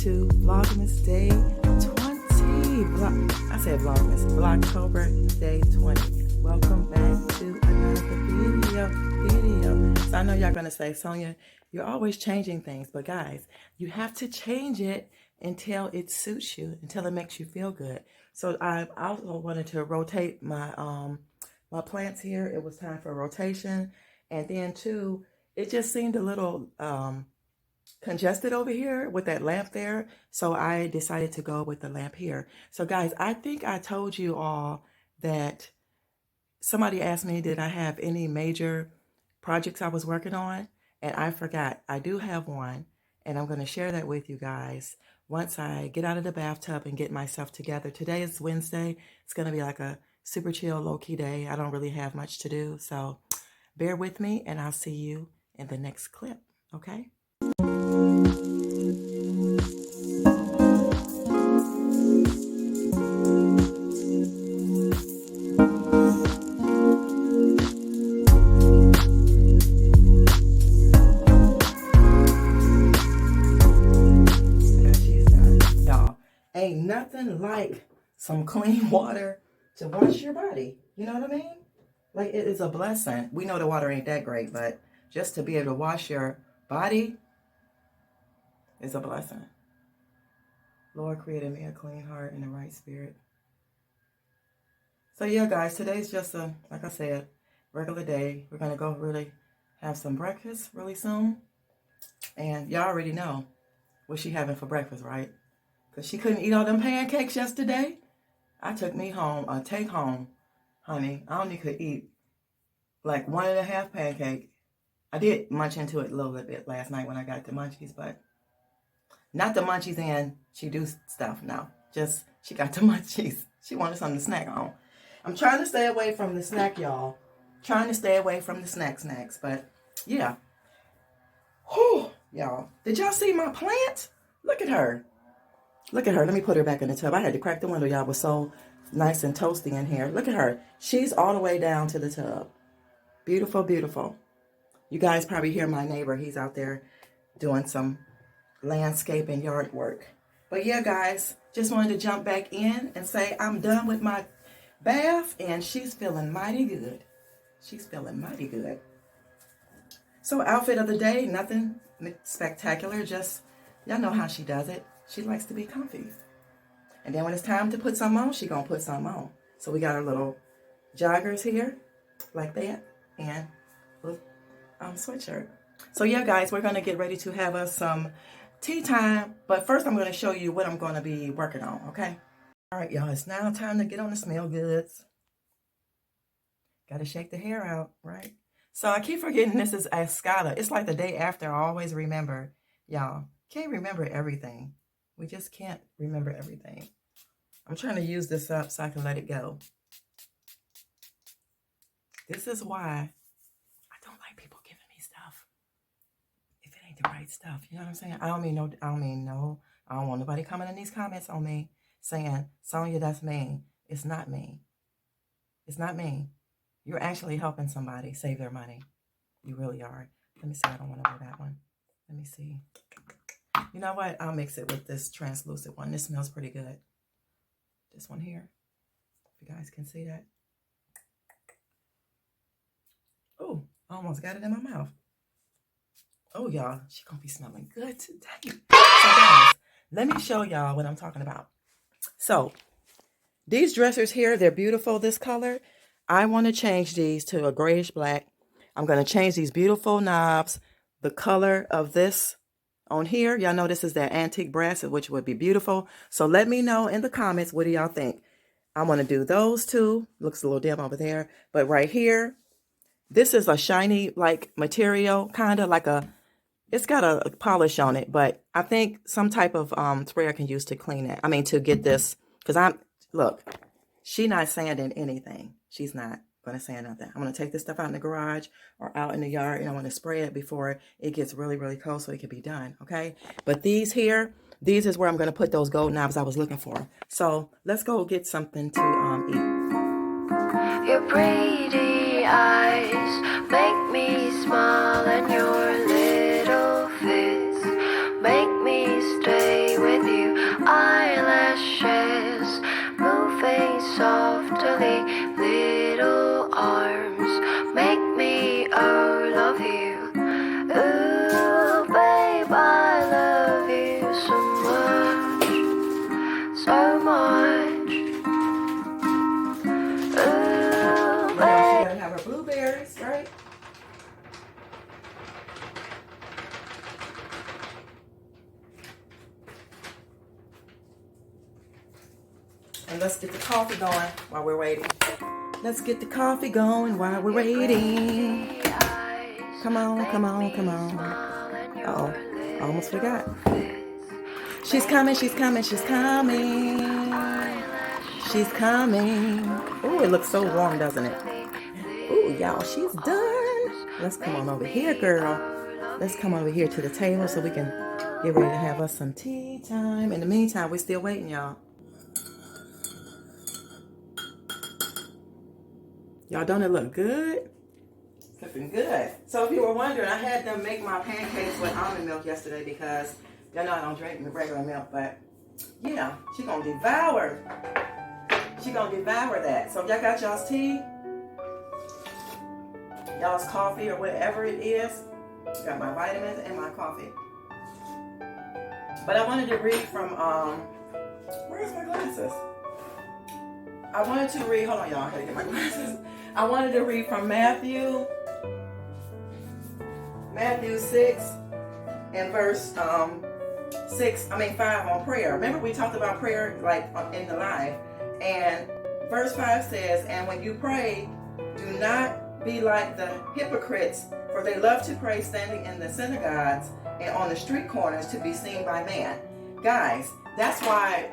to Vlogmas Day 20. I said Vlogmas, Vlogtober Day 20. Welcome back to another video. So I know y'all gonna say, Sonia, you're always changing things, but guys, you have to change it until it suits you, until it makes you feel good. So I also wanted to rotate my my plants here. It was time for rotation, and then too, it just seemed a little congested over here with that lamp there, so I decided to go with the lamp here. So guys, I think I told you all that somebody asked me, did I have any major projects I was working on? And I forgot. I do have one, and I'm going to share that with you guys once I get out of the bathtub and get myself together. Today is Wednesday. It's going to be like a super chill, low-key day. I don't really have much to do, so bear with me, and I'll see you in the next clip, okay? Ain't nothing like some clean water to wash your body. You know what I mean? Like, it is a blessing. We know the water ain't that great, but just to be able to wash your body is a blessing. Lord created me a clean heart and a right spirit. So yeah, guys, today's just a, like I said, regular day. We're going to go really have some breakfast really soon. And y'all already know what she having for breakfast, right? Because she couldn't eat all them pancakes yesterday. I took me home, a take home, honey. I only could eat like 1.5 pancake. I did munch into it a little bit last night when I got the munchies, but not the munchies and she do stuff, no. Just, she got the munchies. She wanted something to snack on. I'm trying to stay away from the snack, y'all. Trying to stay away from the snacks, but yeah. Whew, y'all. Did y'all see my plant? Look at her. Look at her. Let me put her back in the tub. I had to crack the window, y'all. It was so nice and toasty in here. Look at her. She's all the way down to the tub. Beautiful, beautiful. You guys probably hear my neighbor. He's out there doing some landscape and yard work. But yeah, guys, just wanted to jump back in and say I'm done with my bath, and she's feeling mighty good. She's feeling mighty good. So outfit of the day, nothing spectacular. Just, y'all know how she does it. She likes to be comfy. And then when it's time to put some on, she gonna put some on. So we got our little joggers here, like that, and a little sweatshirt. So yeah, guys, we're gonna get ready to have us some tea time. But first, I'm gonna show you what I'm gonna be working on, okay? All right, y'all, it's now time to get on the smell goods. Gotta shake the hair out, right? So I keep forgetting this is Escada. It's like the day after. I always remember, y'all. Can't remember everything. We just can't remember everything. I'm trying to use this up so I can let it go. This is why I don't like people giving me stuff if it ain't the right stuff. You know what I'm saying? I don't want nobody coming in these comments on me saying, Sonia, that's mean. It's not mean. It's not mean. You're actually helping somebody save their money. You really are. Let me see. I don't want to wear that one. Let me see. You know what? I'll mix it with this translucent one. This smells pretty good. This one here. If you guys can see that. Oh, I almost got it in my mouth. Oh, y'all. She's going to be smelling good today. So, guys, let me show y'all what I'm talking about. So, these dressers here, they're beautiful, this color. I want to change these to a grayish black. I'm going to change these beautiful knobs, the color of this on here. Y'all know this is that antique brass, which would be beautiful. So let me know in the comments, what do y'all think? I want to do those two. Looks a little dim over there. But right here, this is a shiny like material, kind of like it's got a polish on it. But I think some type of sprayer can use to clean it. I mean, to get this, because look, she's not sanding anything. She's not going to sand nothing. I'm going to take this stuff out in the garage or out in the yard, and I want to spray it before it gets really, really cold so it can be done, okay? But these here, these is where I'm going to put those gold knobs I was looking for. So let's go get something to eat. Your pretty eyes make me smile, and your little fits make me stay with And let's get the coffee going while we're waiting. Let's get the coffee going while we're waiting. Come on, come on, come on. Uh-oh, I almost forgot. She's coming, she's coming, she's coming. She's coming. Oh, it looks so warm, doesn't it? Oh, y'all, she's done. Let's come on over here, girl. Let's come over here to the table so we can get ready to have us some tea time. In the meantime, we're still waiting, y'all. Y'all, don't it look good? It's looking good. So if you were wondering, I had them make my pancakes with almond milk yesterday because y'all know I don't drink regular milk, but yeah, she gonna devour. She gonna devour that. So if y'all got y'all's tea, y'all's coffee or whatever it is, got my vitamins and my coffee. But I wanted to read from where's my glasses? I wanted to read, hold on y'all, I gotta get my glasses. I wanted to read from Matthew 6 and verse 5 on prayer. Remember we talked about prayer like in the live, and verse 5 says, and when you pray, do not be like the hypocrites, for they love to pray standing in the synagogues and on the street corners to be seen by man. Guys, that's why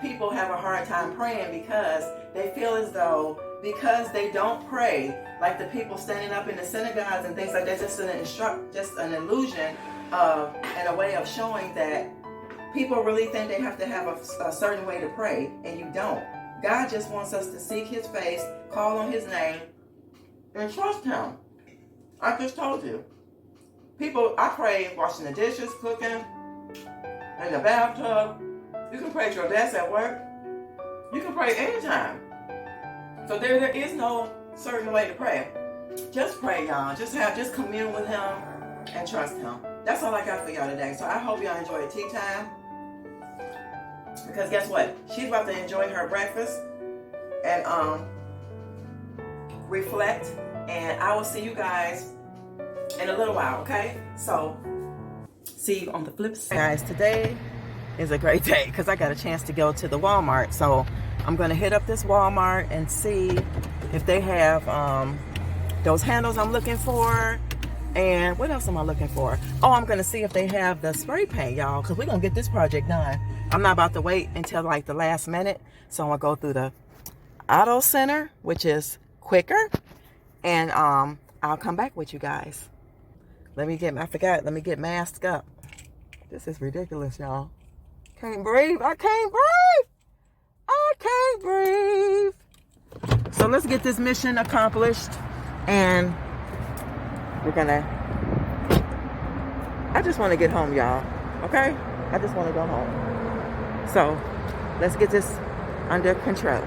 people have a hard time praying, because they feel as though because they don't pray like the people standing up in the synagogues and things like that, just an illusion of and a way of showing that people really think they have to have a certain way to pray, and you don't. God just wants us to seek his face, call on his name, and trust him. I just told you. I pray washing the dishes, cooking, in the bathtub. You can pray at your desk at work. You can pray anytime. So there is no certain way to pray. Just pray, y'all. Just commune with him and trust him. That's all I got for y'all today. So I hope y'all enjoy tea time. Because guess what? She's about to enjoy her breakfast and reflect. And I will see you guys in a little while, okay? So see you on the flip side. Guys, today is a great day because I got a chance to go to the Walmart. So I'm going to hit up this Walmart and see if they have those handles I'm looking for. And what else am I looking for? Oh, I'm going to see if they have the spray paint, y'all, because we're going to get this project done. I'm not about to wait until like the last minute. So I'm going to go through the auto center, which is quicker. And I'll come back with you guys. Let me get masked up. This is ridiculous, y'all. Can't breathe. I can't breathe. I can't breathe. So let's get this mission accomplished. And I just want to get home, y'all. Okay? I just want to go home. So let's get this under control.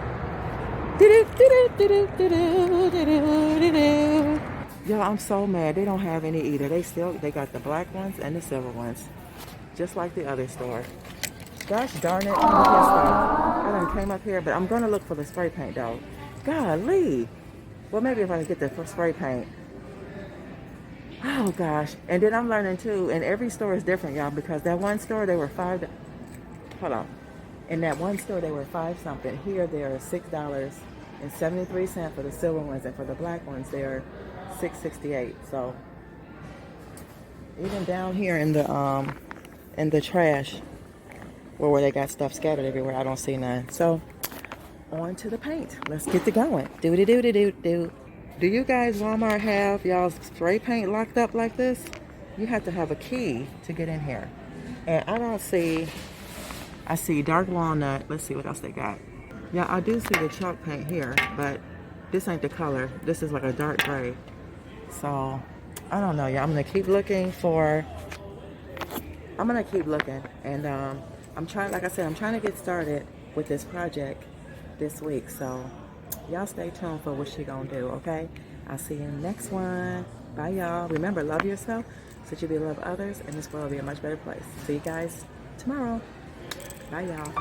Y'all, I'm so mad. They don't have any either. They got the black ones and the silver ones. Just like the other store. Gosh darn it. I done came up here, but I'm going to look for the spray paint, though. Golly. Well, maybe if I can get the spray paint. Oh, gosh. And then I'm learning, too, and every store is different, y'all, because that one store, they were $5. Hold on. In that one store, they were $5 something. Here, they're $6.73 for the silver ones, and for the black ones, they're $6.68. So even down here in the trash, where they got stuff scattered everywhere, I don't see none. So on to the paint. Let's get to going. Do. Do you guys Walmart have y'all's spray paint locked up like this? You have to have a key to get in here. And I don't see. I see dark walnut. Let's see what else they got. Yeah, I do see the chalk paint here, but this ain't the color. This is like a dark gray. So I don't know, y'all. I'm gonna keep looking. And I'm trying to get started with this project this week. So y'all stay tuned for what she gonna do, okay? I'll see you in the next one. Bye, y'all. Remember, love yourself so you be love others, and this world will be a much better place. See you guys tomorrow. Bye, y'all.